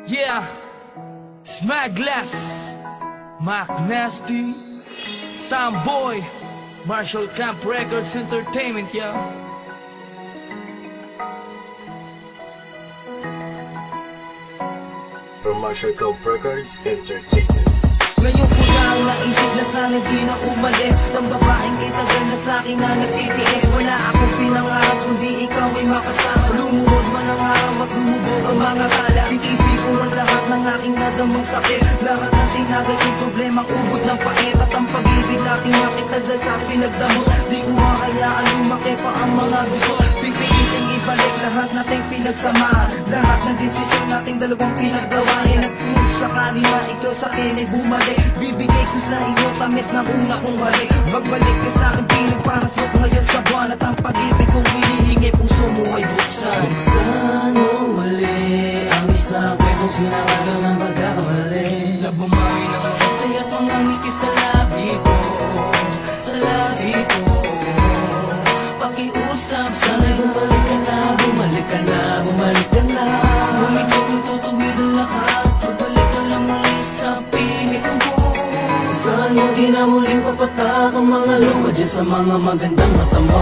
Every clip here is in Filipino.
Yeah, Smaglass, Mac Nasty, Samboy, Marshall Camp Records Entertainment, yeah. From Marshall Camp Records Entertainment. Ngayon ko lang naisip na sana di na umalis ang babaeng itagal na sa'kin na nagtitiis. Wala akong pinangarap kundi ikaw ay makasama. Lumuhod man ang araw at lumubog ang mga kala. Titiisin ko ang lahat ng aking nadamang sakit. Lahat ng tinagay kong problemang ubod ng pait. At ang pag-ibig natin makitagal sa pinagdamot. Di ko makayaan lumaki pa ang mga gusto. Pipilitin ibalik lahat nating pinagsamahan. Lahat ng desisyon nating dalawang pinaggawain. At kung sa kanila ikaw sa akin ay bumalik, bibigay ko sa iyo tamis ng una kong halik. Magbalik ka sa akin piling para suot ngayon sa buwan. At ang pag-ibig kong hinihingi puso mo ay buksan. Buksan mo muli ang isang kwentong sinarado ng pagkakamali. Nabumari ng mga Kasaya't mga ngiti sa labi ko, sa labi ko. Pakiusap, sana'y bumalik ka na, bumalik ka na, bumalik ka na. Ngunit kung tutuwid ang lahat, pagbalik ka lang muli sa piling ko. Saan mo di na muling papatak ang mga luha dyan sa mga magandang mata mo.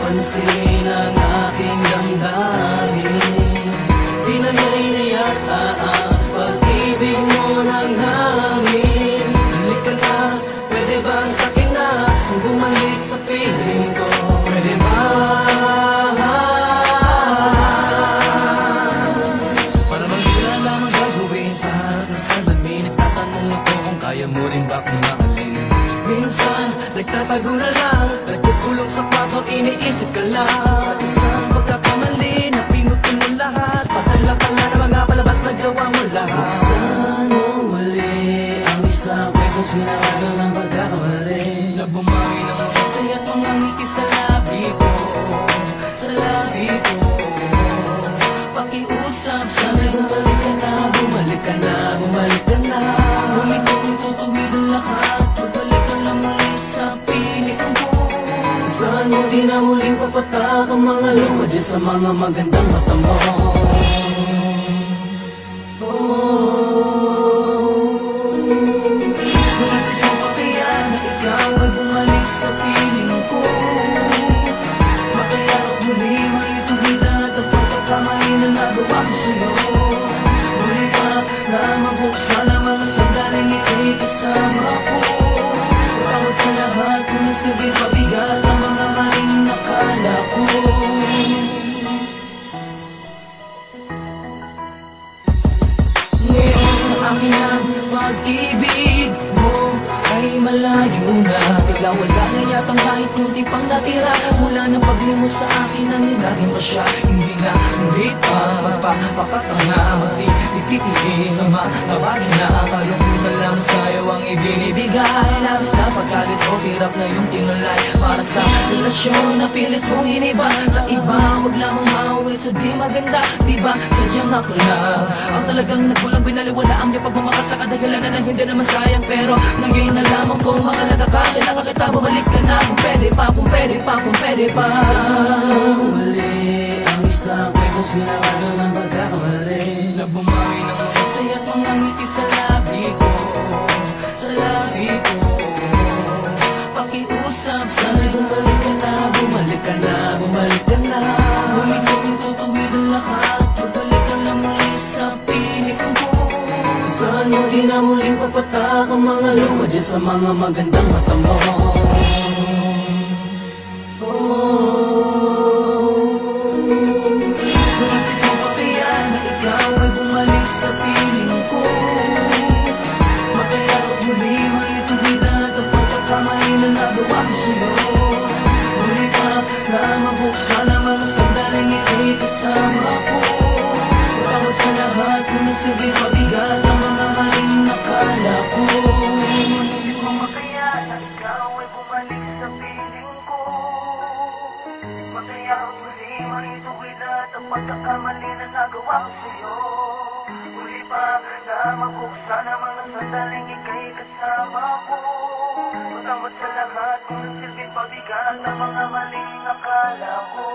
Pansin ang aking damdamin. Dinagay na yata ang pag-ibig mo ng hangin. Halika na, pwede bang sa'kin na bumalik sa feeling ko? Pwede ba? Para bang di wala lamang gagawin sa harap na salamin. Nagtatanong ito kung kaya mo rin ba kung mahalin. Minsan, nagtatago na lang, nagkukulong sa kwarto, iniisip ka lang. Sa isang pagkakamali, napinutin mo lahat. Padala pala na mga palabas, nagawa mo lahat. Buksan mo muli ang isang kwentong sinarado ng pagkakamali. Nabumari ng mga Kasaya't mga ngiti sa labi ko, sa labi ko. Pakiusap, sana'y bumalik ka na, bumalik ka na, bumalik ka na. Ngunit kung tutuwid ang lahat, pagbalik ka lang muli sa piling ko. Saan mo di na muling papatak ang mga luha dyan sa mga magandang mata mo. Naisip ko pa kaya na ikaw ay bumalik sa piling ko. Makaya't muli maituwid at ang pagkakamali na nagawa ko sa'yo. Muli pa na mabuksan ang mga sandaling ika'y kasama ko. Bawat sa lahat kung nasabing pabigat ang mga maling nakala ko. Ngayon sa akin ang pag-ibig mo ay malayo na. Tila wala na yatang kahit kunti pang natira. Mula ng paglimos sa akin ang nilagin pa siya. Hindi na ngunit pa magpapakatanga. Magtititiis sa mga bagay na kalungkutan lang sa'yo ang ibinibigay. Labis na pagkalit ko, hirap na yung tinulay. Para sa relasyon na pilit kong iniba. Sa iba, huwag lamang mauwi sa di maganda. Diba, sadyang ako lang ang talagang nagkulang binaliwalaan niya pagmamahal sa kadagalan na hindi naman sayang. Pero ngayon na lamang kung makalaga ka, kailangan kita bumalik ka na. Kung pwede pa, kung pwede pa, kung pwede pa. Muli ang isang kwentong sinarado ng pagkakamali. Nabumari ng mga Kasaya't mga ngiti sa labi ko, sa labi ko. Pakiusap, sana'y bumalik ka na, bumalik ka na, bumalik ka na. Ngunit kung tutuwid ang lahat, pagbalik ka lang muli sa piling ko. Saan mo di na muling papatak ang mga luha dyan sa mga magandang mata mo. Naisip ko pa kaya na ikaw ay bumalik sa piling ko. Makaya't muli maituwid at ang pagkakamali na nagawa ko sa'yo. Muli pa na mabuksan pagkakamali na nagawa ko sa'yo. Muli pa na mabuksan ang mga sandaling ika'y kasama ko. Patawad sa lahat kung nagsilbing pabigat ang mga maling akala ko.